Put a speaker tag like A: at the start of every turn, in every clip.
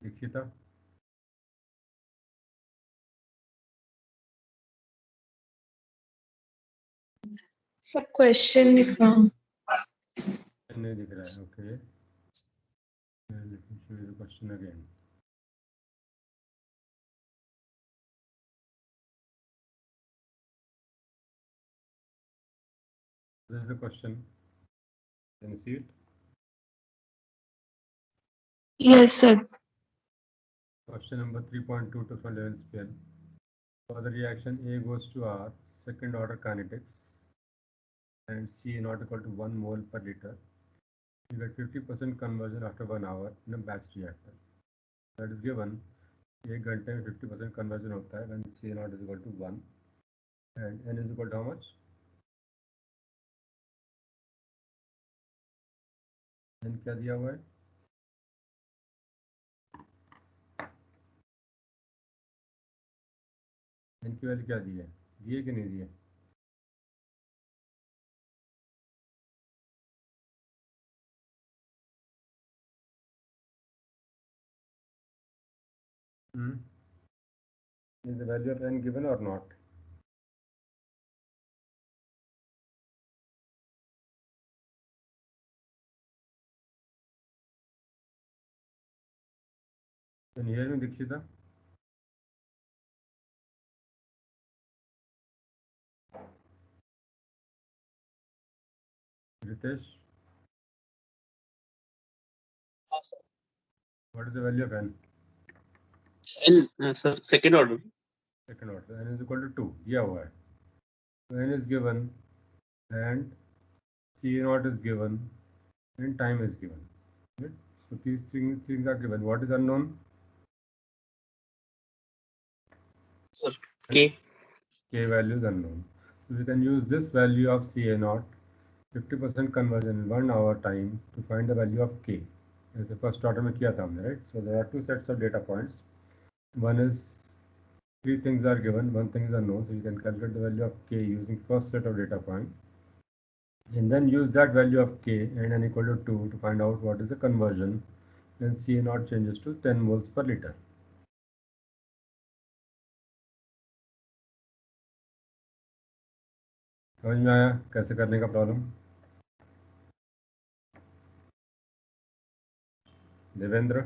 A: दीक्षिता
B: सब क्वेश्चन लिखा
A: नहीं दिख रहा है. Okay, let me show you the question again. This is the question. Can you see it?
B: Yes sir
A: Question number 3.2 to from 11th spell. For the reaction A goes to R, second order kinetics, and C not equal to 1 mole per liter, you get 50% conversion after 1 hour in a batch reactor. That is given. 1 घंटे में 50% conversion होता है when C naught is equal to 1 and N is equal to how much? N क्या दिया हुआ है? N की value क्या दी है? दिए कि नहीं दिए? Is the value of N given or not? Can you hear me, Dikshita? Ritesh? What is the value of N?
C: N, sir, second order.
A: Second order. N is equal to 2. दिया हुआ है. So N is given and C naught is given and time is given. Right? So these things are given. What is unknown?
C: Sir, K.
A: K value is unknown. So we can use this value of CA naught, 50% conversion in 1 hour time to find the value of K. As the first order में किया था हमने, right? So there are two sets of data points. One is three things are given, one thing is unknown. So you can calculate the value of K using first set of data point, and then use that value of K and N equal to 2 to find out what is the conversion when CA naught changes to 10 moles per liter. समझ में आया कैसे करने का problem? Devendra,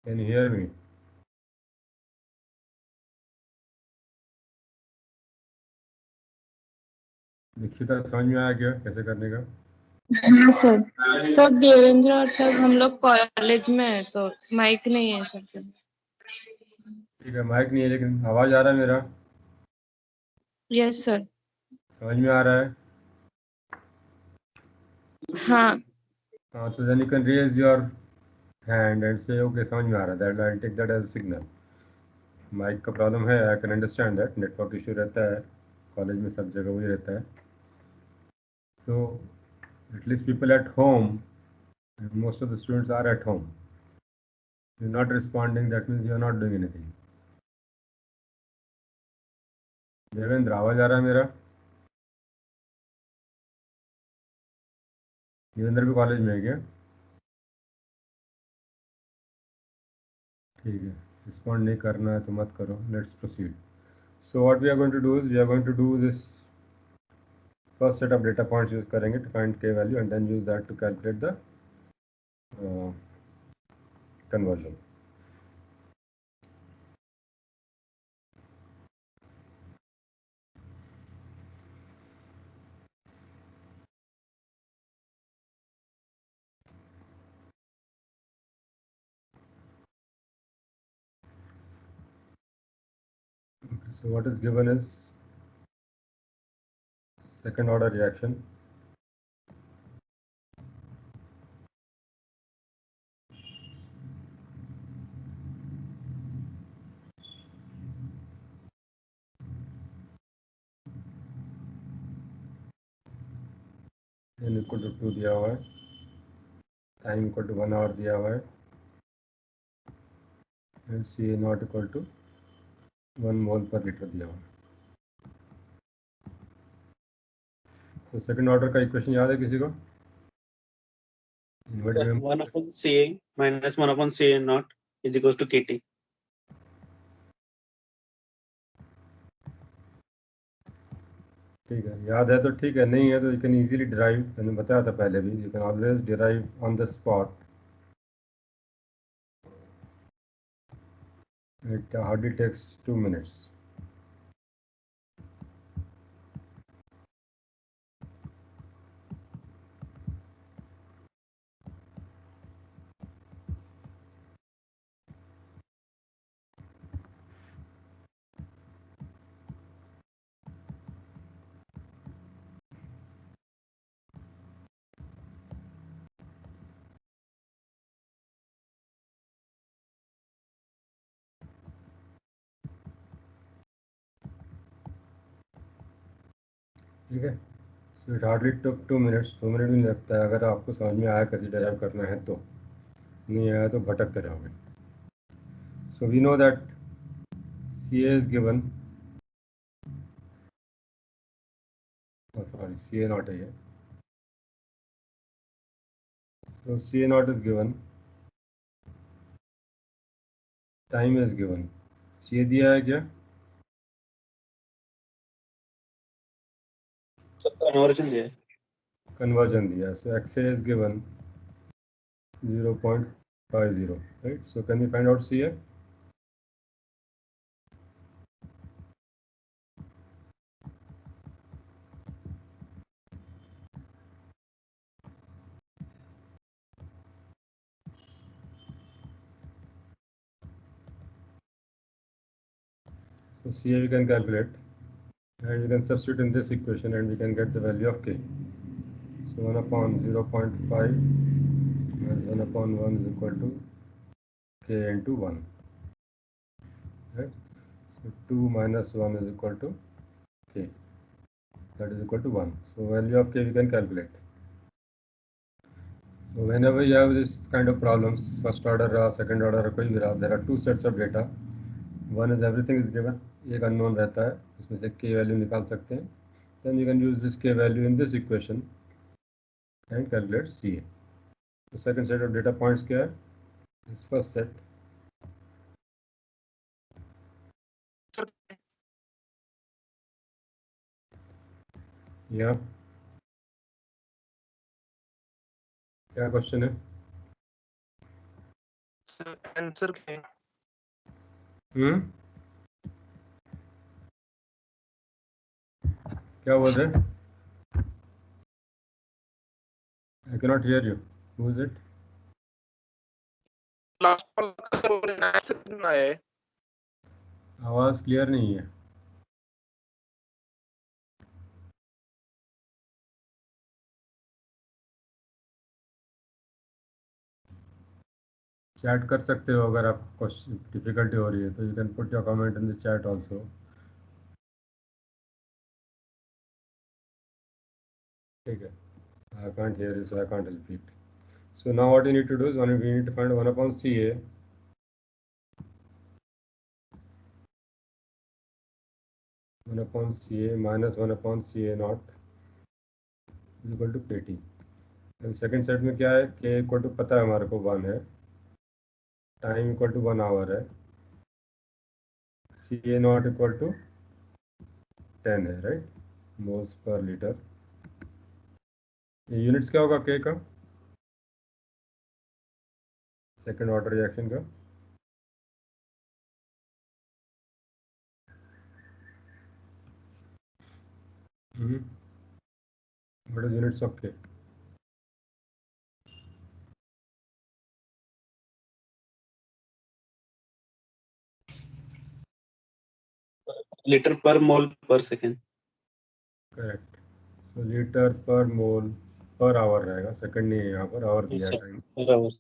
A: can you hear me? Dikshita समझ में आया क्या कैसे करने का?
B: हाँ सर सर देवेंद्र और सर हम लोग कॉलेज में है तो माइक नहीं है सर के।
A: ठीक है, माइक नहीं है लेकिन आवाज आ रहा है मेरा?
B: यस सर
A: समझ में आ रहा है?
B: हाँ
A: हाँ, तो then you can raise your hand and say okay समझ में आ रहा है. That I'll take that as a signal. Mic का प्रॉब्लम है, I can understand that. Network issue रहता है कॉलेज में, सब जगह वही रहता है. So at least people at home, most of the students are at home. You're not responding, that means you're not doing anything. Devendra आवाज आ रहा है मेरा? देवेंद्र भी कॉलेज में है क्या? ठीक है, रिस्पॉन्ड नहीं करना है तो मत करो. Let's proceed. So what we are going to do is we are going to do this first set of data points use करेंगे to find k value and then use that to calculate the conversion. Okay, so what is given is second order reaction. n equal to 2 दिया हुआ है, time equal to 1 our दिया हुआ है, and C A not equal to 1 mole per litre दिया हुआ है. तो सेकंड ऑर्डर का इक्वेशन याद है किसी को?
C: Sir, 1 upon CA minus 1 upon CA naught is equals to KT.
A: ठीक है, याद है तो ठीक है, नहीं है तो यू कैन इजीली डिराइव, मैंने बताया था पहले भी, you can always derive on the spot. It hardly takes 2 minutes. ठीक है, so it hardly took 2 minutes. 2 minute भी नहीं लगता है अगर आपको समझ में आया कैसे डिराइव करना है तो. नहीं आया तो भटकते रहोगे. So we know that CA is given, oh sorry, CA naught है ये. So CA naught is given, time is given. CA दिया है क्या?
C: Sir, conversion दिया है.
A: Conversion दिया है. So XA is given 0.50, right? So can we find out CA? So CA we can calculate, and we can substitute in this equation and we can get the value of K. So 1 upon 0.5 minus 1 upon 1 is equal to K into 1. Right? So 2 minus 1 is equal to K. That is equal to 1. So value of K we can calculate. So whenever you have this kind of problems, first order or second order or कोई भी रहा, there are two sets of data. One is everything is given, एक unknown रहता है, उसमें से K value निकाल सकते हैं. Then you can use this K value in this equation and calculate CA. The second set of data points क्या है? This first set. Yeah. क्या क्वेश्चन है?
D: आंसर क्या है?
A: क्या बोल रहे? I cannot hear you. Who is it?
D: Last call का आंसर कितना है?
A: आवाज क्लियर नहीं है. चैट कर सकते हो अगर आपको डिफिकल्टी हो रही है तो you can put your comment in the chat also. ठीक है. I can't hear you, so I can't repeat. So now what you need to do is we need to find 1 upon CA. 1 upon CA minus 1 upon CA naught is equal to KT. And second set में क्या है? K equal to पता है हमारे को 1 है. Time equal to 1 hour है. CA naught equal to 10 है, right? Moles per liter. ये यूनिट्स क्या होगा K का? सेकेंड ऑर्डर रिएक्शन का. What is units of K?
C: Liter per mole per second.
A: Correct. So litre per mole per hour रहेगा, second नहीं है यहाँ पर, आवर दिया है time.
C: Per hours.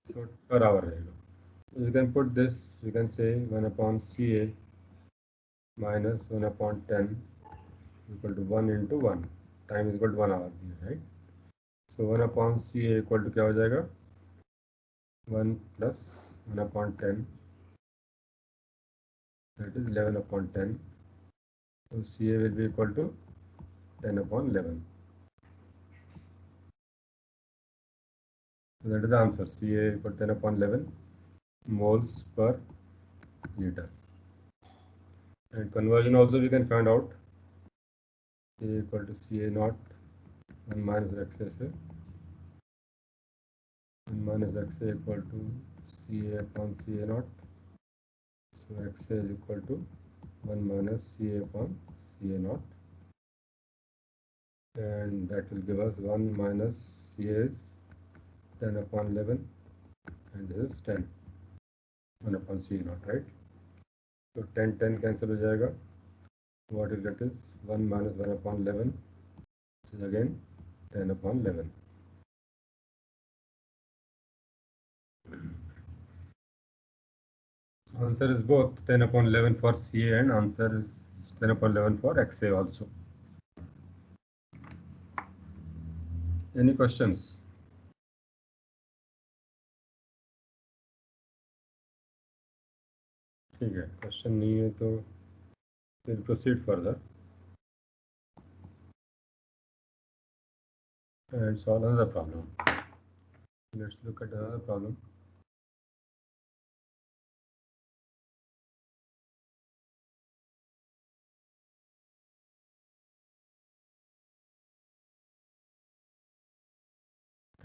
A: So per hour रहेगा. You can put this, you can say 1 upon CA minus 1 upon 10 equal to 1 into 1. Time is equal to 1 hour, right? So 1 upon CA equal to क्या हो जाएगा? 1 plus 1 upon 10, that is 11 upon 10. So CA will be equal to 10 upon 11. So that is the answer. Ca equal to 10/11 moles per liter. And conversion also we can find out. Ca equal to Ca naught 1 minus XSA. 1 minus XA equal to Ca upon Ca naught. So XA is equal to 1 minus Ca upon Ca naught. And that will give us 1 minus Ca is 10/11 and this is 10. 1 upon Ca naught, right? So 10 cancel हो जाएगा. What you get is 1 minus 1/11, which is again 10/11. Answer is both 10/11 for Ca and answer is 10/11 for Xa also. Any questions? ठीक है, question नहीं है तो we'll proceed further and solve another problem. Let's look at another problem.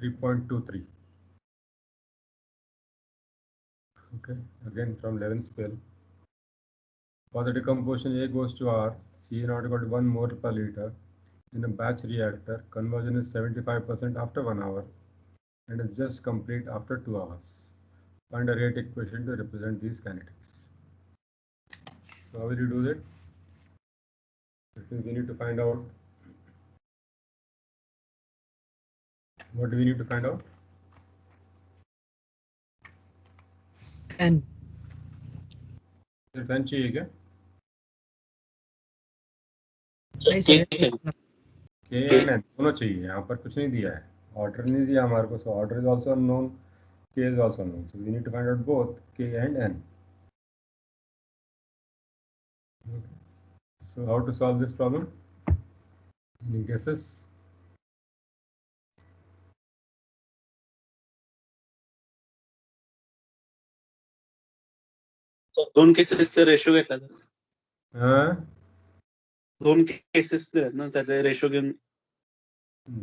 A: (3.23). Okay, again from 11th scale. For the decomposition A goes to R, Ca naught equal to 1 mole per liter in a batch reactor. Conversion is 75% after 1 hour and is just complete after 2 hours. Find a rate equation to represent these kinetics. So how will you do that? That means we need to find out. What do we need to find out?
E: N.
A: सिर्फ n चाहिए क्या?
E: नहीं sir,
A: K and n दोनों चाहिए. यहाँ पर कुछ नहीं दिया है. Order नहीं दिया हमारे को. So order is also unknown. K is also unknown. So we need to find out both K and n. Okay. So how to solve this problem? Any guesses?
C: दोन केसेसचा रेशो घेतला तर
A: हाँ,
C: दोन केसेस ना त्याचा रेशो घेऊन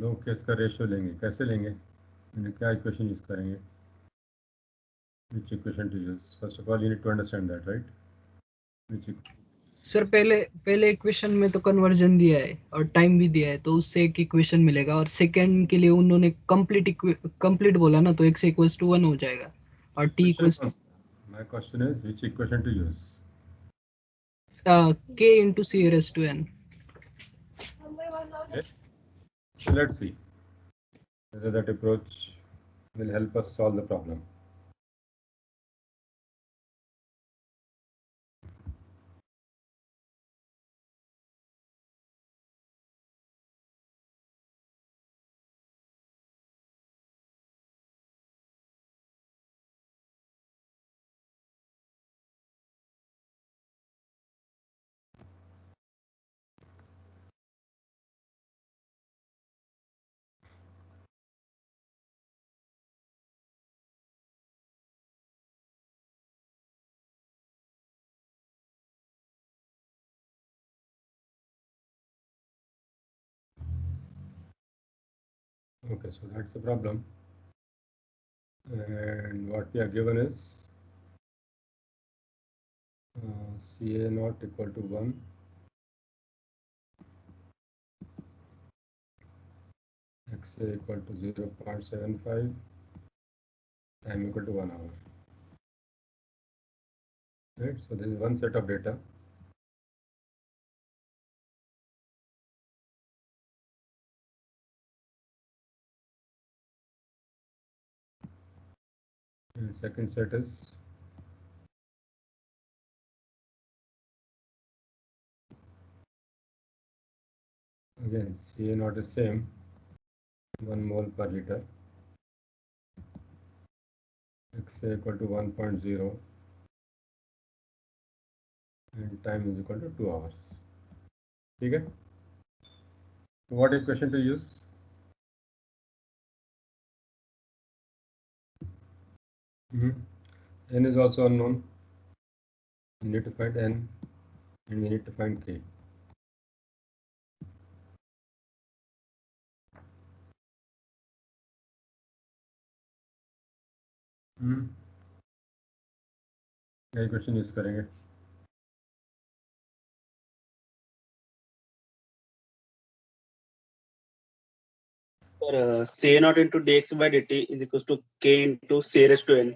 A: दो case का रेशियो लेंगे. कैसे लेंगे? क्या इक्वेशन यूज करेंगे? Which equation to use? First of all, you need to understand that, right? Which
E: sir पहले इक्वेशन में तो कन्वर्जन दिया है और टाइम भी दिया है, तो उससे एक इक्वेशन मिलेगा, और सेकंड के लिए उन्होंने कंप्लीट बोला ना, तो x इक्वल्स टू 1 हो जाएगा और t equals
A: My question is which equation to use?
E: k into c raised to n.
A: Okay. So let's see whether that approach will help us solve the problem. Okay, so that's the problem. And what we are given is Ca naught equal to 1, Xa equal to 0.75, time equal to 1 hour. Right, so this is one set of data. And second set is again Ca naught is same, 1 mole per liter, Xa equal to 1.0 and time is equal to 2 hours. ठीक है? So what equation to use? N is also unknown. We need to find N and we need to find K. क्या question use करेंगे?
C: C naught into dx by dt is equals to k into c raised to n.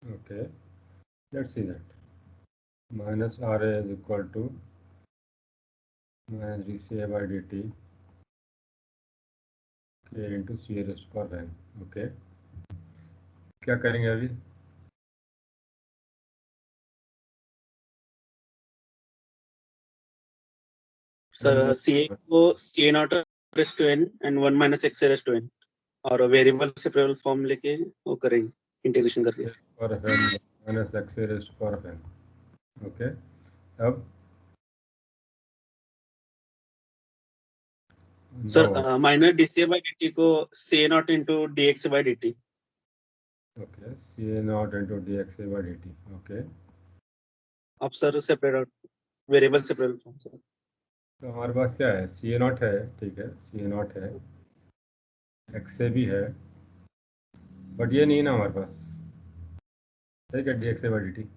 A: Okay, let's see that. Minus RA is equal to minus dCA by dt k into C raised to power n. Okay, क्या करेंगे अभी?
C: Sir C को C naught raised to n and 1 minus x raised to n और variable separable form लेके वो करेंगे integration करके.
A: power of n minus x raised to power of n. Okay, अब
C: sir minus dca by dt को c naught into dx by dt.
A: Okay, C naught into dxa by dt. Okay,
C: अब sir separate variable separable form sir.
A: तो हमारे पास क्या है? C naught है, ठीक है, C naught है, xa भी है, बट ये नहीं है ना हमारे पास, ठीक है, dxa by dt.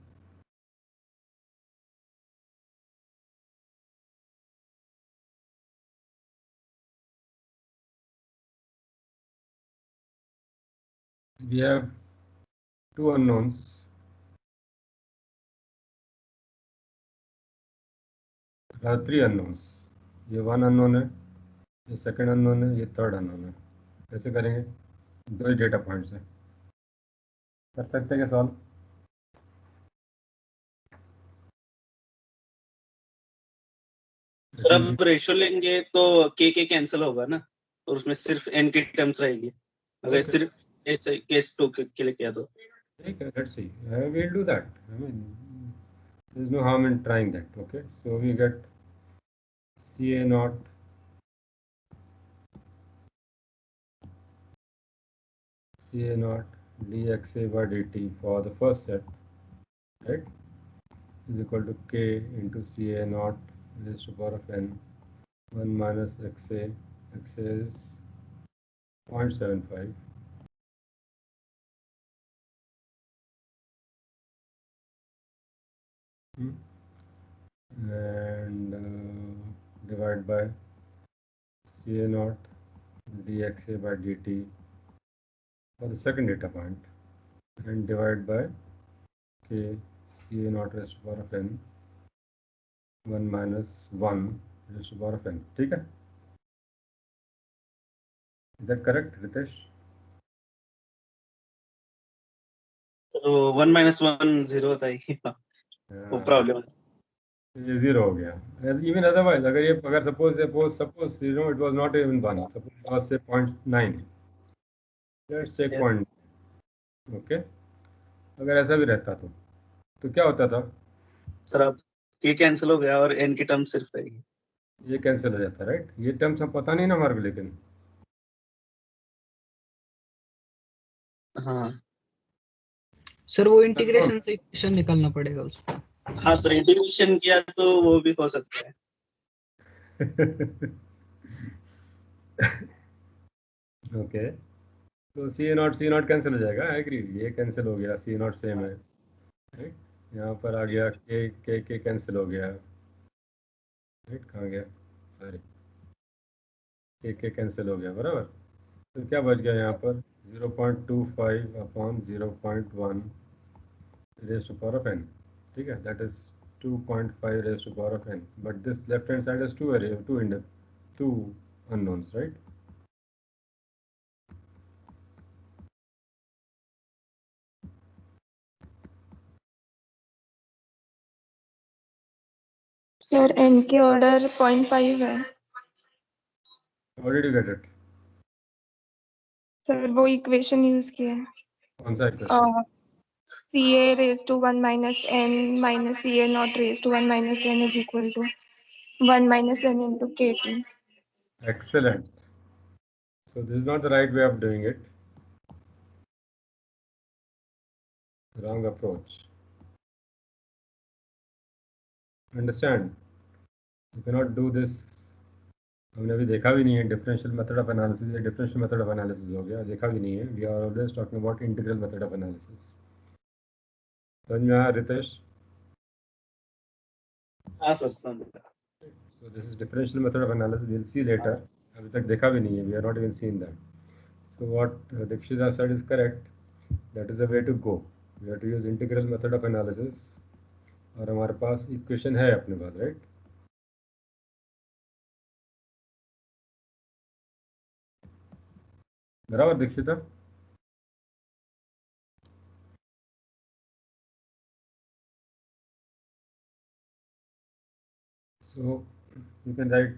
A: We have two unknowns. Three unknowns. ये वन अननोन है, ये सेकंड अननोन है, ये थर्ड अननोन है. कैसे करेंगे? दो ही डेटा पॉइंट्स है. कर सकते हैं क्या सॉल्व?
C: सर अब रेशियो लेंगे तो के कैंसिल होगा ना, और उसमें सिर्फ n की टर्म्स रहेगी. अगर
A: Okay.
C: सिर्फ ऐसे केस 2 के लिए किया तो
A: ठीक है, let's see. We'll do that. I mean, there's no harm in trying that. Okay, so we get CA naught dxa by dt for the first set, right, is equal to k into CA naught raised to power of n 1 minus xa is 0.75. And divide by CA naught dxa by dt for the second data point and divide by k CA naught raised to power of n 1 minus 1 raised to power of n. ठीक है? Is that correct, Ritesh?
C: तो 1 minus 1 0 होता है. वो problem है.
A: ये zero हो गया. Even otherwise, अगर ये अगर suppose you know it was not even 1, suppose it was say 0.9. Let's take
C: Yes.
A: 0. Okay, अगर ऐसा भी रहता तो क्या होता था?
C: सर अब के कैंसिल हो गया और n की टर्म सिर्फ रहेगी.
A: ये कैंसिल हो जाता, राइट? ये टर्म्स हम पता नहीं ना हमारे को, लेकिन
C: हाँ
E: सर वो इंटीग्रेशन से इक्वेशन निकालना पड़ेगा उसका.
C: हाँ सर, इंटीग्रेशन किया तो वो भी हो सकता है.
A: ओके, तो सी नॉट कैंसिल हो जाएगा. आई एग्री, ये कैंसिल हो गया, सी नॉट सेम है, राइट. यहाँ पर आ गया के कैंसिल हो गया, राइट. कहाँ गया? सॉरी, के कैंसिल हो गया, बराबर. तो क्या बच गया यहाँ पर? 0.25 upon 0.1 raise to power of n. ठीक है, that is 2.5 raise to power of n. But this left hand side is two unknowns, right?
B: Sir n के ऑर्डर 0.5 है.
A: How did you get it?
B: Sir वो equation use किया है.
A: कौन सा equation?
B: CA raised to 1 minus n minus CA not raised to 1 minus n is equal to 1 minus n into KT.
A: Excellent. So this is not the right way of doing it. wrong approach. Understand? You cannot do this. हमने अभी देखा भी नहीं है differential method of analysis या differential method of analysis हो गया, देखा भी नहीं है. We are always talking about integral method of analysis. समझ में आया रितेश?
C: हाँ सर समझ गया.
A: So this is differential method of analysis. We'll see later. अभी तक देखा भी नहीं है. We are not even seeing that. So what Dikshita said is correct. That is the way to go. We have to use integral method of analysis. और हमारे पास equation है अपने पास, राइट? बराबर दीक्षिता? So you can write.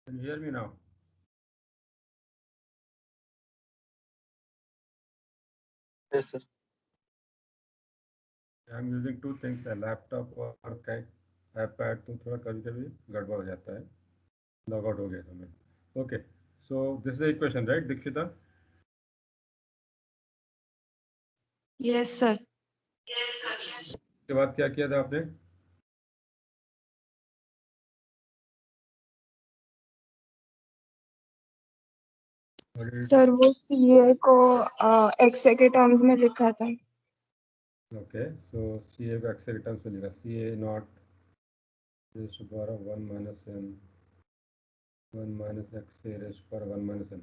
A: Can you hear me now?
C: Yes sir.
A: I'm using two things, a laptop और iPad, तो थोड़ा कभी-कभी गड़बड़ हो जाता है. लॉग आउट हो गया था मैं. Okay, so this is the equation, right Dikshita?
B: Yes, sir.
A: उसके बाद क्या किया था आपने?
B: सर वो CA को XA के टर्म्स में लिखा था.
A: Okay, so CA को एक्स के टर्म्स में लिखा, CA naught raise to power of 1 minus n 1 minus x raise to power 1 minus n.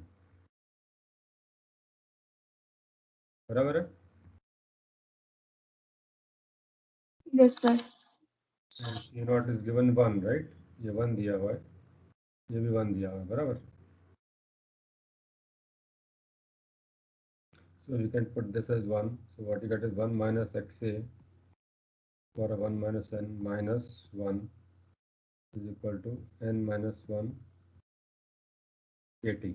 A: बराबर है?
B: Yes, sir.
A: ये नॉट इज गिवन 1, राइट? ये 1 दिया हुआ है, ये भी 1 दिया हुआ है, बराबर? So you can put this as 1. So what you get is 1 minus xa power of 1 minus n minus 1 is equal to n minus 1 kt.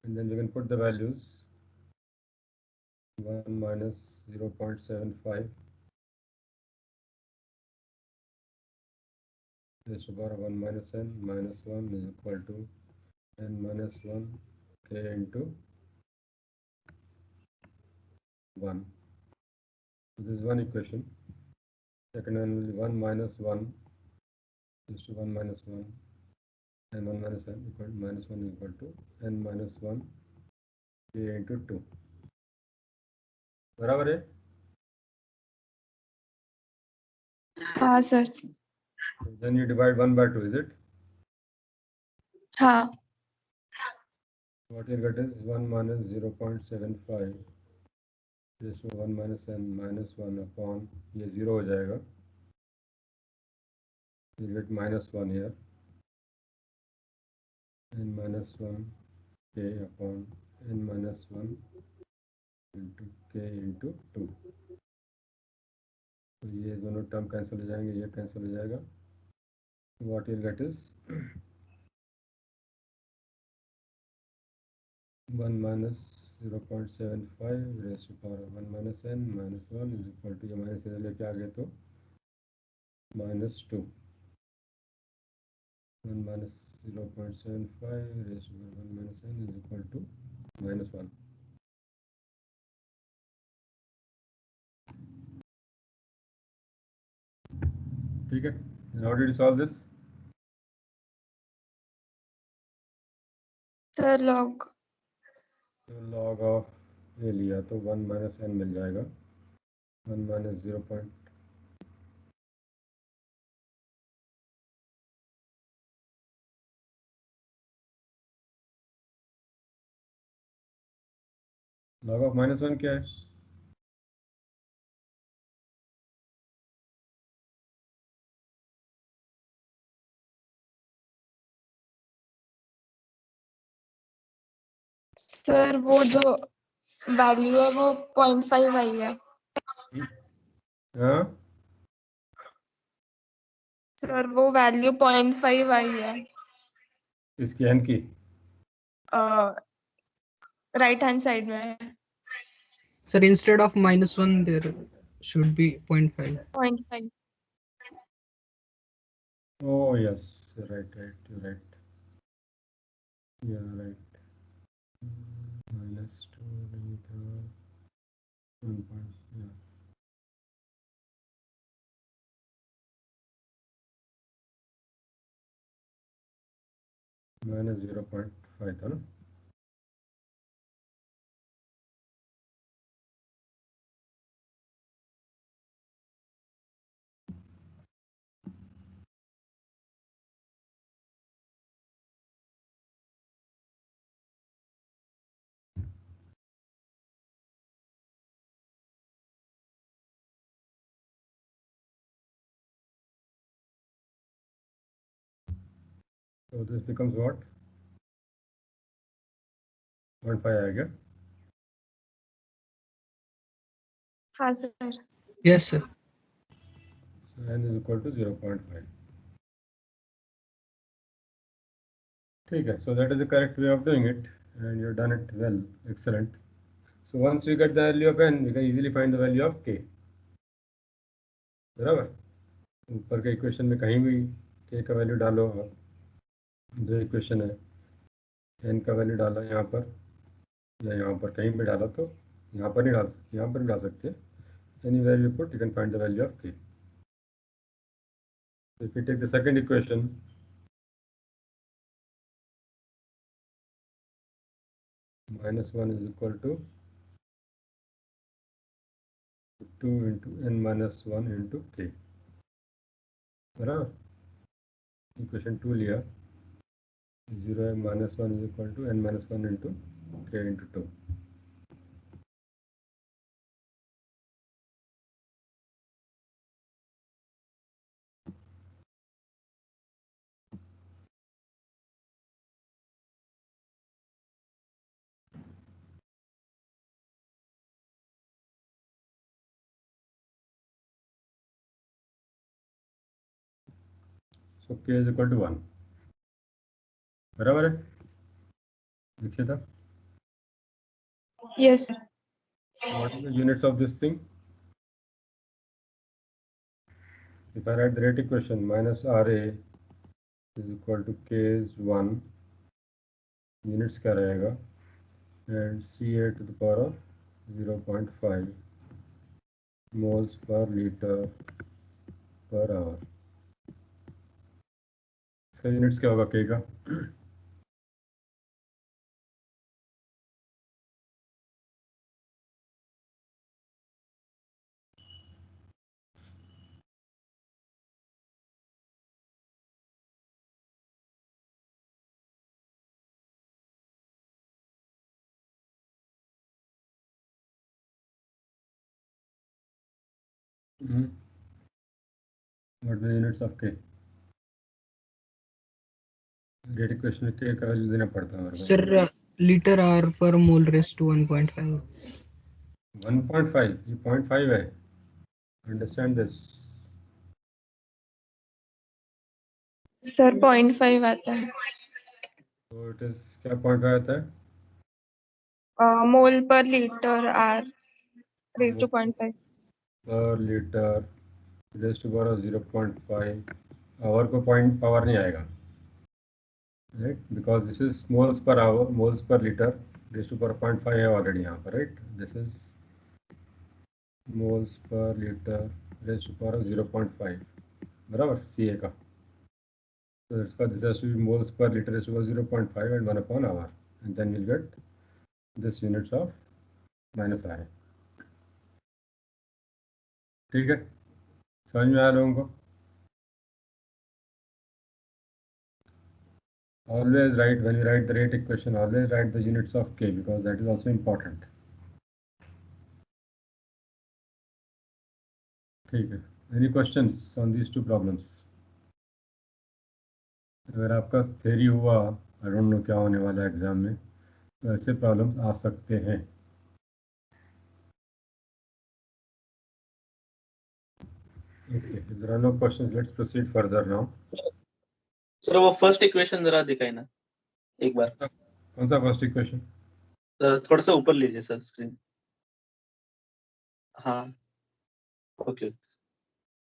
A: And then we can put the values. 1 minus 0.75 raised to power of 1 minus n minus 1 is equal to n minus 1 k into 1. So this is one equation. Second one will be 1 minus 1 is to 1 minus 1 and 1 minus n equal to minus 1 equal to n minus 1 k into 2. बराबर है?
B: हाँ sir.
A: Then you divide 1 by 2, is it?
B: हाँ.
A: What you get is 1 minus 0.75 raise to 1 minus n minus 1 upon ये 0 हो जाएगा, you get -1 here, n minus 1 k upon n minus 1 into k into 2. तो ये दोनों टर्म कैंसिल हो जाएंगे, ये कैंसिल हो जाएगा. What you'll get is 1 minus 0.75 raised to power 1 minus n minus 1 is equal to, ये माइनस इधर लेके आ गए तो -2. 1 minus 0.75 raised to 1 minus n is equal to -1. ठीक है. How did you solve this?
B: Sir log
A: तो log ऑफ ये लिया तो 1 माइनस n मिल जाएगा. 1 माइनस 0. log ऑफ -1 क्या है?
B: सर वो जो वैल्यू है वो 0.5 आई है.
A: हाँ,
B: सर वो वैल्यू 0.5 आई है
A: इसकी n की.
B: राइट हैंड साइड में.
E: Sir, instead of -1 there should be 0.5.
B: 0.5.
A: Oh yes, you're right, you're right. Yeah, right. -2 नहीं था. 1 point, yeah. -0.5 था ना. So this becomes what? 0.5 आएगा.
B: हाँ sir.
E: Yes, sir.
A: So n is equal to 0.5. ठीक है. So that is the correct way of doing it, and you've done it well. Excellent. So once we get the value of n, we can easily find the value of k. बराबर. ऊपर के equation में कहीं भी k का value डालो आप. जो इक्वेशन है n का वैल्यू डाला यहाँ पर या यहाँ पर कहीं भी डाला तो यहाँ पर नहीं डाल सकते. Anywhere you put, you can find the value of k. So if you take the second equation, -1 is equal to 2 into n minus 1 into k. बराबर. इक्वेशन 2 लिया. 0 minus 1 is equal to n minus 1 into k into 2. So k is equal to 1. बराबर है. दीक्षिता,
B: yes.
A: what are the units of this thing? If I write the rate equation, minus RA is equal to k is 1. Units क्या रहेगा? And CA to the power of 0.5 moles per liter per hour. इसका units क्या होगा k का? What the units of K? Rate equation में K का value देना पड़ता है हमारे को.
E: सर लीटर आर पर मोल रेस टू 1.5.
A: 1.5, ये 0.5 है. Understand this.
B: सर 0.5 आता है.
A: So it is क्या 0.5 आता है?
B: मोल per litre are raise to 0.5.
A: Per litre raise to power 0.5. Hour को पॉइंट पावर नहीं आएगा, right, because this is moles per hour, moles per litre. Raise to power 0.5 है already यहाँ पर, right. This is moles per litre raise to power 0.5, बराबर, सी ए का. So that's why this has to be moles per liter is equal to 0.5 and 1 upon hour, and then we'll get this units of minus R. ठीक है, समझ में आया लोगों को? Always write, when you write the rate equation, always write the units of K, because that is also important. ठीक है, any questions on these two problems? अगर आपका थ्योरी हुआ, आई डोंट नो क्या होने वाला है एग्जाम में, तो ऐसे प्रॉब्लम्स आ सकते हैं. Okay, if there are no questions, let's proceed further now.
C: Sir वो फर्स्ट इक्वेशन जरा दिखाए ना एक बार.
A: कौन सा फर्स्ट इक्वेशन?
C: थोड़ा सा ऊपर लीजिए सर स्क्रीन. हाँ, ओके.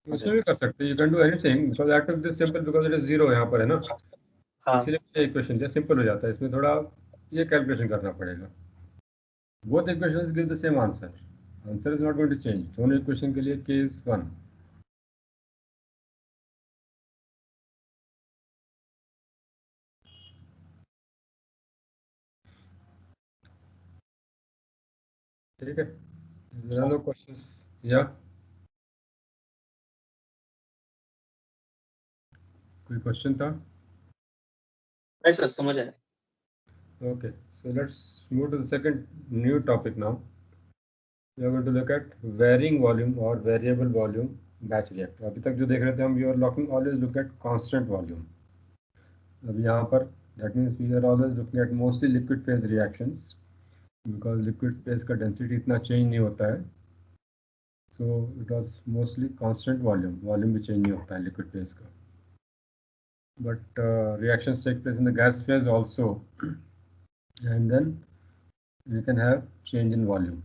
A: उसमें भी कर सकते हैं, you can do anything, because I took this simple because it is zero यहाँ पर है ना,
C: हाँ,
A: इसलिए ये इक्वेशन लिया, सिंपल हो जाता है. इसमें थोड़ा ये कैलकुलेशन करना पड़ेगा. Both equations give the same answer, answer is not going to change. दोनों इक्वेशन के लिए k is 1. ठीक है, there are no questions. या कोई क्वेश्चन था?
C: नहीं सर समझ आया.
A: Okay, so let's move to the second new topic now. We are going to look at varying volume or variable volume batch reactor. अभी तक जो देख रहे थे हम, we are looking always look at constant volume. अब यहाँ पर that means we are always looking at mostly liquid phase reactions, because liquid phase का density इतना change नहीं होता है. So it was mostly constant volume. Volume भी change नहीं होता है liquid phase का. But reactions take place in the gas phase also, and then we can have change in volume.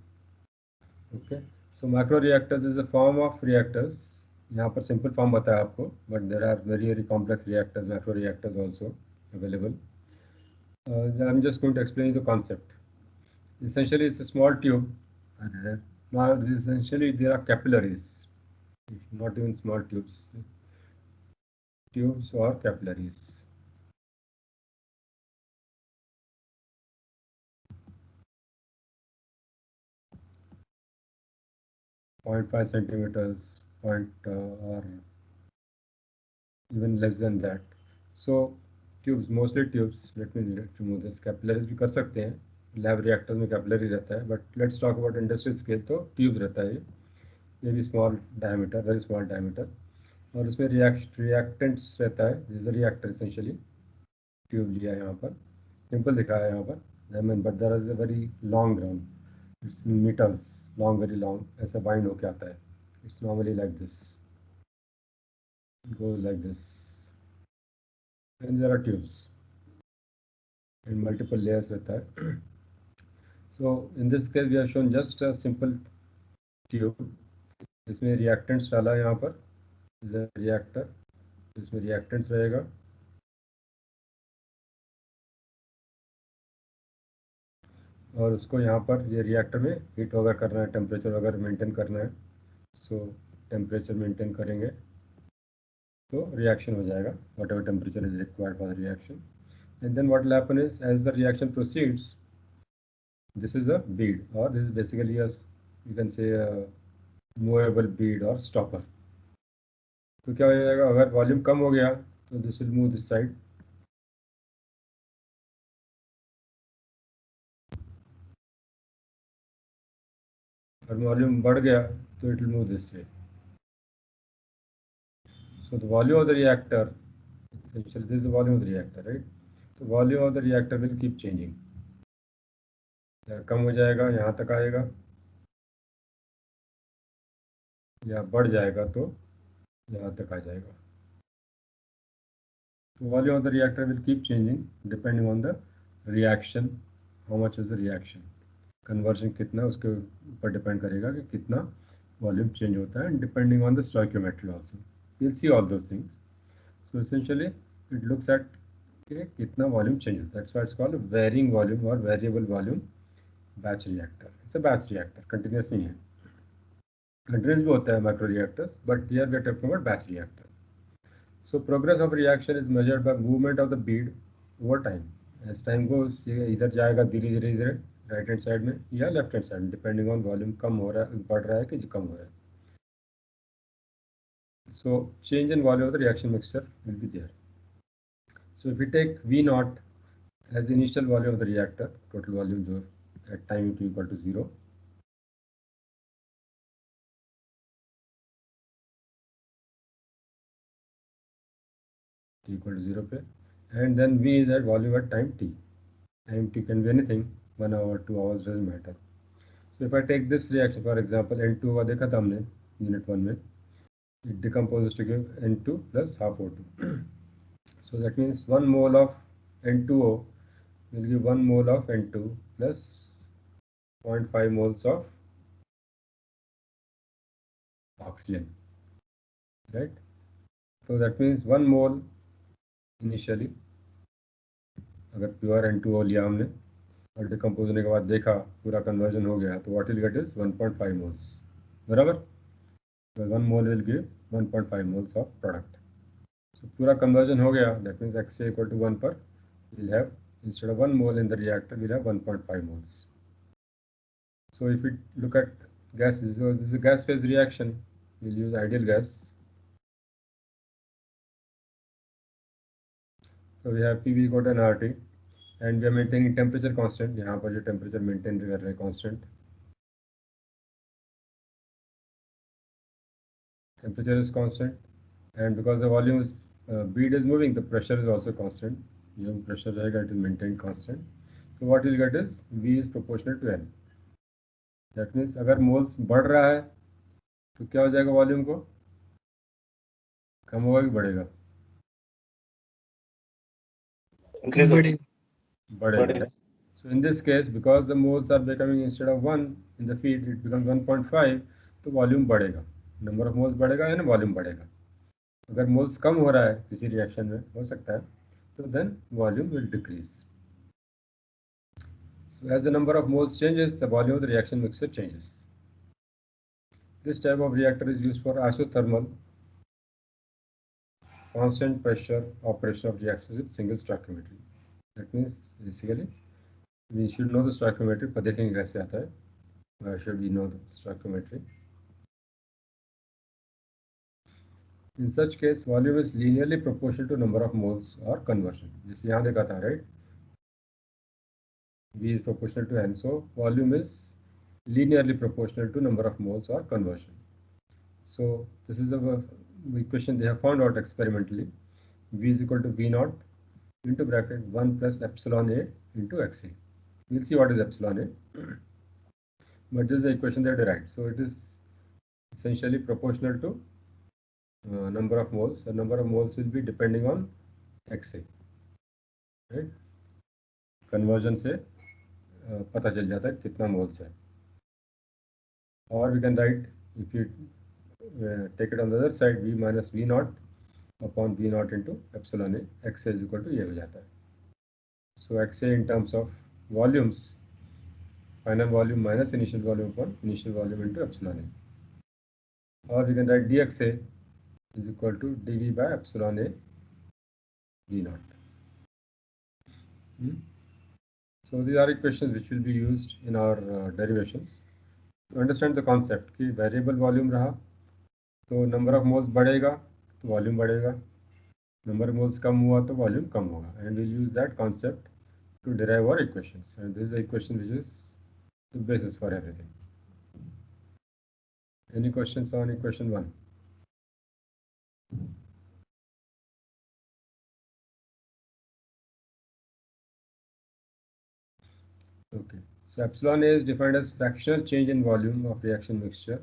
A: Okay, so macro reactors is a form of reactors. यहाँ पर simple form बताया आपको, but there are very complex reactors, macro reactors also available. I'm just going to explain you the concept. Essentially, it's a small tube. Now, essentially, there are capillaries, not even small tubes. Tubes or capillaries. Point 0.5 centimeters, or even less than that. So tubes, mostly tubes. Let me remove this. Capillaries भी कर सकते हैं, lab reactor में capillary रहता है, but let's talk about industrial scale. तो tube रहता है, ये भी small diameter, very small diameter, और उसमें रिएक्टेंट्स रहता है. This is reactor essentially. Tube लिया है यहाँ पर, सिंपल दिखाया है यहाँ पर, but there is a very long ground. It's metres long, very long, ऐसा बाइंड होके आता है. It's normally like this, goes like this, and there are tubes in multiple layers रहता है. So in this case we have shown just a simple tube. इसमें reactants डाला है यहाँ पर, reactor, इसमें reactants रहेगा, और उसको यहाँ पर ये रिएक्टर में हीट वगैरह करना है, टेम्परेचर वगैरह मेंटेन करना है. सो टेम्परेचर मेंटेन करेंगे तो रिएक्शन हो जाएगा, whatever temperature is required for the reaction. And then what will happen is, as the reaction proceeds, this is a bead, or this is basically a, you can say, a movable bead or stopper. तो क्या हो जाएगा, अगर volume कम हो गया तो this will move this side, और volume बढ़ गया तो it will move this side. So the volume of the reactor, essentially this is the volume of the reactor, right? So volume of the reactor will keep changing. या कम हो जाएगा यहाँ तक आएगा, या बढ़ जाएगा तो यहाँ तक आ जाएगा. So volume of the reactor will keep changing depending on the reaction. How much is the reaction? Conversion कितना, उसके ऊपर डिपेंड करेगा कि कितना वॉल्यूम चेंज होता है, and depending on the stoichiometry also. We'll see all those things. So essentially it looks at कि कितना वॉल्यूम चेंज होता है. That's why it's called varying volume or variable volume batch reactor. It's a batch reactor, continuous नहीं है. Continuous भी होता है micro reactors, but here we are talking about batch reactor. So progress of reaction is measured by movement of the bead over time. As time goes, ये इधर जाएगा धीरे धीरे राइट हैंड साइड में या लेफ्ट हैंड साइड में, depending on volume कम हो रहा है, बढ़ रहा है कि कम हो रहा है. So change in volume of the reaction mixture will be there. So if we take V naught as initial volume of the reactor, total volume जो at time t equal to 0, t equal to 0 पे, and then V is at volume at time t. Time t can be anything, 1 hour, 2 hours, doesn't matter. So if I take this reaction, for example, N2 का देखा था हमने unit 1 में, it decomposes to give N2 plus half O2. So that means 1 mole of N2O will give 1 mole of N2 plus 0.5 moles of oxygen, right? So that means 1 mole initially, अगर pure N2O लिया हमने और decompose होने के बाद देखा पूरा conversion हो गया, तो what will get is 1.5 moles, बराबर. 1 mole will give 1.5 moles of product. So पूरा कन्वर्जन हो गया, that means XA equal to 1 पर will have instead of 1 mole in the reactor we'll have 1.5 moles. So if we look at gases, so this is a gas phase reaction, we'll use ideal gas. So we have PV equal to nRT and we are maintaining temperature constant. यहाँ पर जो temperature maintain कर रहे हैं constant, temperature is constant, and because the volume is bead is moving, the pressure is also constant. जो pressure रहेगा it is maintained constant. So what you'll get is V is proportional to N. That means अगर moles बढ़ रहा है तो क्या हो जाएगा, वॉल्यूम को कम होगा कि बढ़ेगा?
C: Increase होगा.
A: बढ़ेगा. So in this case, because the moles are becoming instead of 1 in the feed, it becomes 1.5, तो वॉल्यूम बढ़ेगा, नंबर ऑफ मोल्स बढ़ेगा यानी वॉल्यूम बढ़ेगा. अगर मोल्स कम हो रहा है किसी रिएक्शन में, हो सकता है, तो then volume will decrease. So as the number of moles changes, the volume of the reaction mixture changes. This type of reactor is used for isothermal constant pressure operation of reactors with single stoichiometry. That means basically we should know the stoichiometry. पर देखेंगे कैसे आता है. Why should we know the stoichiometry? In such case, volume is linearly proportional to number of moles or conversion. जैसे यहाँ देखा था, right? V is proportional to N, so volume is linearly proportional to number of moles or conversion. So this is the equation they have found out experimentally. V is equal to V naught into bracket 1 plus epsilon A into XA. We'll see what is epsilon A, but this is the equation they derived. So it is essentially proportional to number of moles. The number of moles will be depending on XA, right? Conversion से पता चल जाता है कितना moles है. Or we can write, if you take it on the other side, V minus V naught upon V naught into epsilon A, XA is equal to ये हो जाता है. So XA in terms of volumes, final volume minus initial volume upon initial volume into epsilon A. Or we can write dXA is equal to dV by epsilon A V naught. So these are equations which will be used in our derivations. To understand the concept कि variable volume रहा तो number of moles बढ़ेगा तो volume बढ़ेगा, number of moles कम हुआ तो volume कम होगा, and we'll use that concept to derive our equations, and this is the equation which is the basis for everything. Any questions on equation 1? Okay, so epsilon A is defined as fractional change in volume of reaction mixture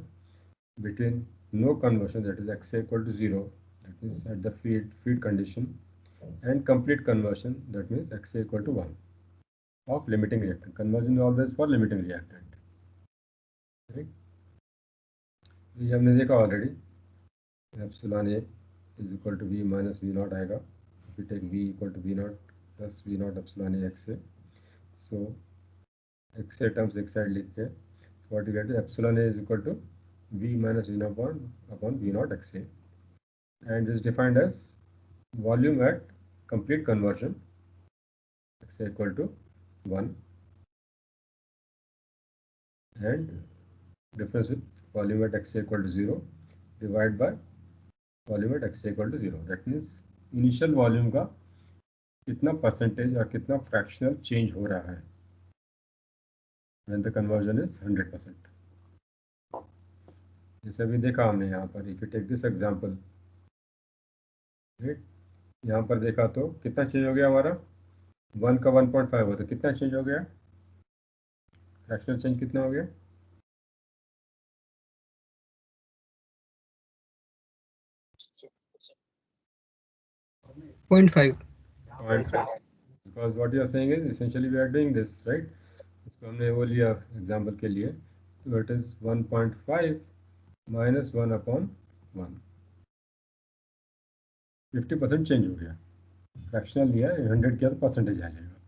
A: between no conversion, that is XA equal to 0, that is at the feed condition, and complete conversion, that means XA equal to 1 of limiting reactant. Conversion is always for limiting reactant. Right? ये हमने देखा already, epsilon A is equal to V minus V naught आएगा. if we take v equal to v naught plus v naught epsilon a xa, so xa terms एक side लिख के what you get is epsilon a is equal to v minus v naught upon v naught xa, and is defined as volume at complete conversion xa equal to 1 and difference with volume at xa equal to 0 divided by volume at xa equal to 0. That means initial volume का कितना percentage और कितना fractional change हो रहा है when the conversion is 100%. जैसे अभी देखा हमने यहाँ पर, if you take this example, right, यहाँ पर देखा तो कितना चेंज हो गया हमारा, 1 का 1.5 हो तो कितना चेंज हो गया, फ्रैक्शनल चेंज कितना हो गया,
E: 0.5.
A: Because what you are saying is essentially we are doing this, right? इसको हमने वो लिया एग्जांपल के लिए, तो it is 1.5 minus 1 upon 1, 50% change हो गया. फ्रैक्शनल लिया, 100 किया तो परसेंटेज आ जाएगा.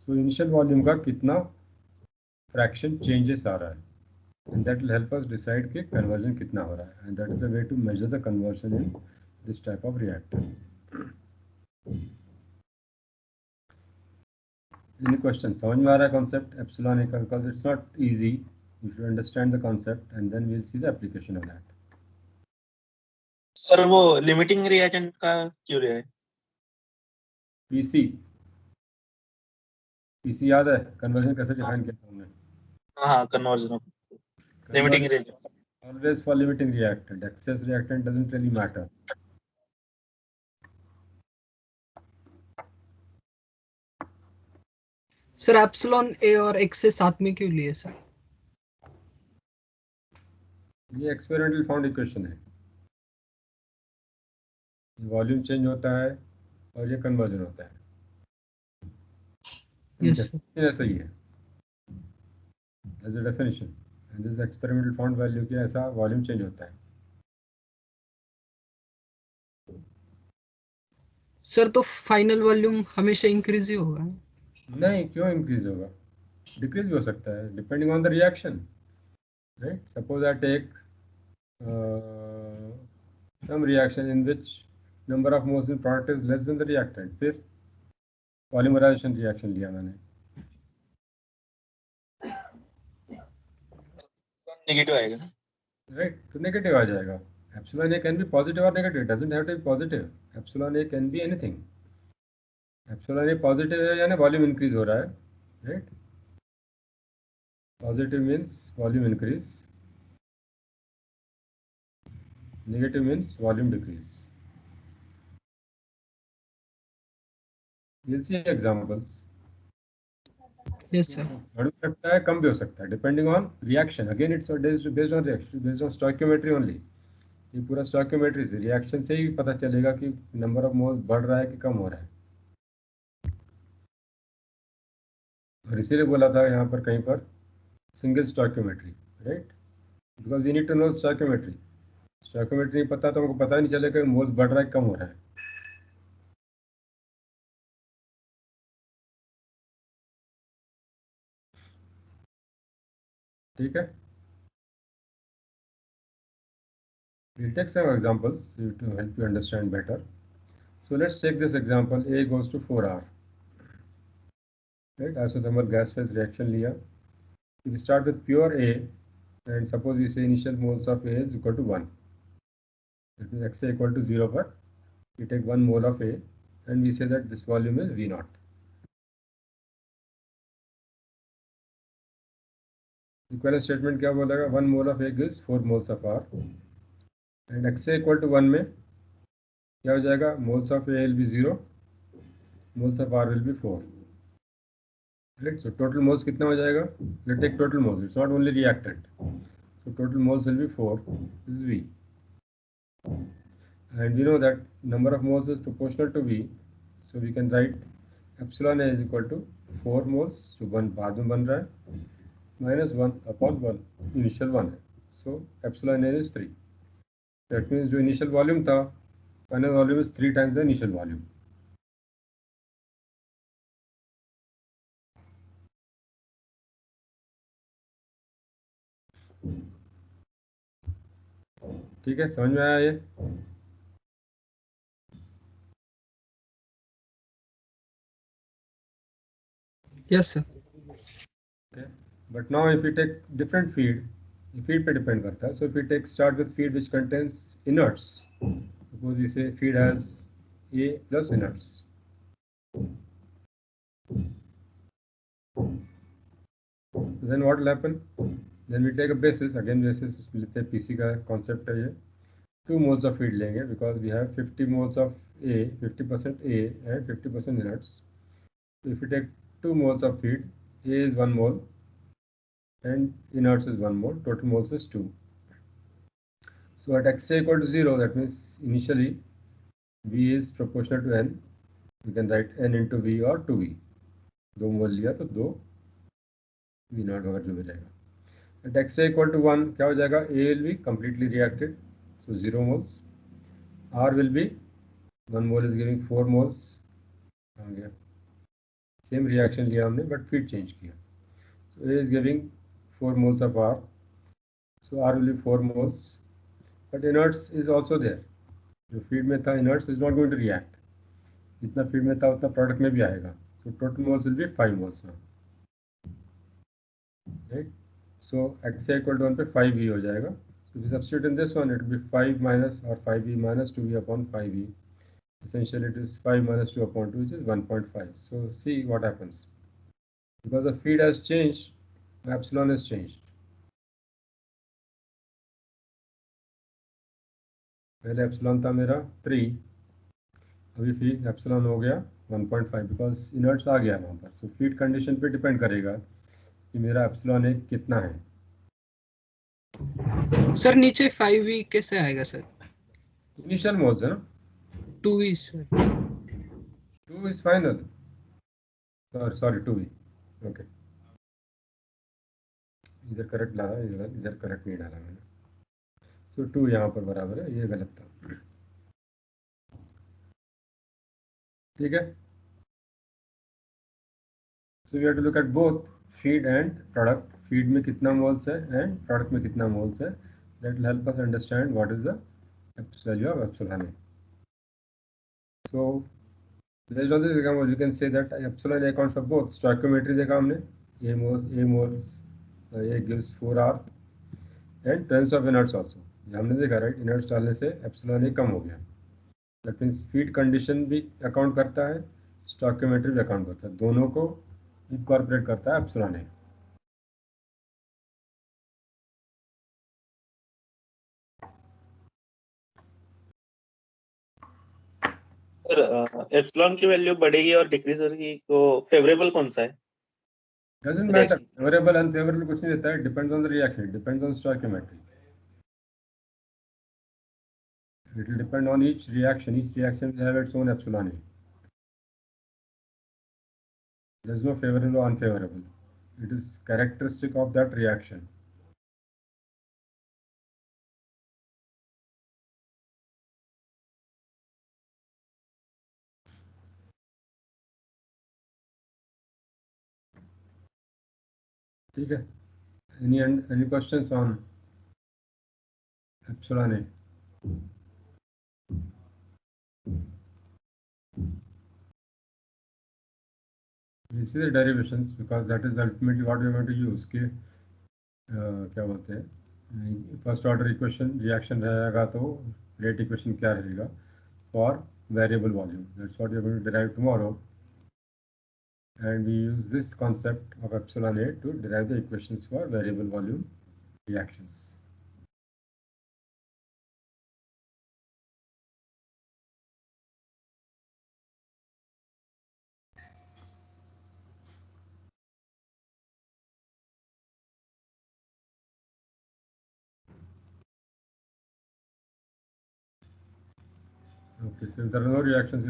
A: सो इनिशियल वॉल्यूम का कितना फ्रैक्शन चेंजेस आ रहा है, and that will help us decide कि कन्वर्जन कितना हो रहा है, and that is the way to measure the conversion in this type of reactor. Any question? समझ में आ रहा है कॉन्सेप्ट एप्सिलॉन ए का? Because it's not easy, you should understand the concept and then we will see the application of that.
C: Sir वो limiting reagent का क्यों लिया है?
A: पीसी याद है कन्वर्जन कैसे डिफाइन किया था हमने?
C: हाँ, conversion of limiting reagent.
A: Always for limiting reactant. Excess reactant doesn't really matter.
E: Sir epsilon A और एक्स से साथ में क्यों लिए सर?
A: ये एक्सपेरिमेंटल फाउंड इक्वेशन है. वॉल्यूम चेंज होता है और ये कन्वर्जन होता है.
E: यस
A: ऐसा ही है as a definition, and this experimental found value की ऐसा वॉल्यूम चेंज होता है.
E: सर तो फाइनल वॉल्यूम हमेशा इंक्रीज ही होगा?
A: नहीं, क्यों इंक्रीज होगा, डिक्रीज भी हो सकता है depending on the reaction, right. Suppose I take some reaction in which number of moles in product is less than the reactant, फिर पॉलीमराइजेशन रिएक्शन लिया मैंने,
C: नेगेटिव आएगा,
A: राइट, तो नेगेटिव आ जाएगा. Epsilon A can be positive और negative, it doesn't have to be positive. Epsilon A can be anything. Epsilon A positive है यानी वॉल्यूम इंक्रीज हो रहा है, right. Positive means volume increase, negative means volume decrease. We'll see examples.
E: Yes sir.
A: बढ़ भी सकता है, कम भी हो सकता है, depending on reaction. Again it's based on reaction, based on stoichiometry only. ये पूरा स्टोइकियोमेट्री से, रिएक्शन से ही पता चलेगा कि नंबर ऑफ मोल्स बढ़ रहा है कि कम हो रहा है. और इसीलिए बोला था यहाँ पर कहीं पर single stoichiometry, right, because we need to know stoichiometry. Stoichiometry नहीं पता तो हमको पता नहीं चलेगा कि मोल्स बढ़ रहा है कम हो रहा है. ठीक है. We'll take some examples to help you understand better. So let's take this example. A goes to 4R. Right, isothermal gas phase reaction लिया. If we start with pure A, and suppose we say initial moles of A is equal to 1. That means Xa equal to 0 पर we take 1 mole of A and we say that this volume is V naught. Equivalent statement क्या बोलेगा? 1 mole of A gives 4 moles of R. And Xa equal to 1 में क्या हो जाएगा? Moles of A will be 0, moles of R will be 4. Right. So total moles कितना हो जाएगा? Let take total moles, it's not only reactant. So total moles will be 4, this is V. And we know that number of moles is proportional to V, so we can write epsilon A is equal to 4 moles, जो 1 बाद में बन रहा है, minus 1 upon 1, initial 1 है. So epsilon A is 3. That means जो initial volume था, final volume is 3 times the initial volume. ठीक है, समझ में आया ये?
E: Yes, sir.
A: Okay. But now if we take different feed, ये feed पे depend करता है. So if we take start with feed which contains inerts, suppose we say feed has A plus inerts. Then what will happen? Then we take a basis, again basis लेते हैं, PC का concept है ये. 2 moles of feed लेंगे because we have 50 moles of A, 50% A and 50% inerts. So if we take 2 moles of feed, A is 1 mole and inerts is 1 mole, total moles is 2. So at XA equal to 0, that means initially V is proportional to N. We can write N into V or 2V. 2 मोल लिया तो 2 V not वगैरह जो भी रहेगा. At XA equal to 1 क्या हो जाएगा? A will be completely reacted, so 0 moles. R will be 1 mole is giving 4 moles. आ गया. Same reaction लिया हमने but feed change किया. So A is giving 4 moles of R. So R will be 4 moles. But inerts is also there. जो feed में था inerts is not going to react. जितना feed में था उतना product में भी आएगा. So total moles will be 5 moles now. Right? So x equal to 1 पे 5e हो जाएगा. So if you substitute in this one, it will be 5 minus or 5e minus 2e upon 5e. Essentially it is 5 minus 2 upon 2, which is 1.5. So see what happens. Because the feed has changed, epsilon has changed. पहले epsilon था मेरा 3, अभी feed epsilon हो गया 1.5 because inerts आ गया वहाँ पर. So feed condition पे depend करेगा कि मेरा epsilon A कितना है.
E: सर नीचे 5v कैसे आएगा सर?
A: Initial moles है ना?
E: 2v sir.
A: 2 is final. Sorry 2v. Okay. इधर करेक्ट डाला, इधर करेक्ट नहीं डाला मैंने. तो 2 यहाँ पर बराबर है, ये गलत था. ठीक है. So we have to look at both feed and product. Feed में कितना मोल्स है एंड प्रोडक्ट में कितना मोल्स है. That will help us understand what is the value of epsilon A. So based on this example you can say that epsilon A accounts for both. Stoichiometry देखा हमने, A moles A gives 4R and presence of inerts also. ये हमने देखा right. inerts डालने से epsilon A कम हो गया. That means feed condition भी अकाउंट करता है, स्टॉइकियोमेट्री भी अकाउंट करता है, दोनों को इनकॉर्पोरेट करता है एप्सिलॉन ए.
C: सर एप्सिलॉन की वैल्यू बढ़ेगी और डिक्रीज होगी तो फेवरेबल कौन सा है?
A: डजंट मैटर, फेवरेबल अनफेवरेबल कुछ नहीं देता है. Depends on the reaction, depends on stoichiometry. It will depend on each reaction will have its own epsilon A. There is no favourable or unfavourable. It is characteristic of that reaction. ठीक है. Any questions on epsilon A? We see the derivations because that is ultimately what we are going to use. कि क्या बोलते हैं, first order equation reaction रहेगा तो rate equation क्या रहेगा for variable volume. That's what we are going to derive tomorrow. And we use this concept of epsilon A to derive the equations for variable volume reactions. Okay, so if there are no reactions,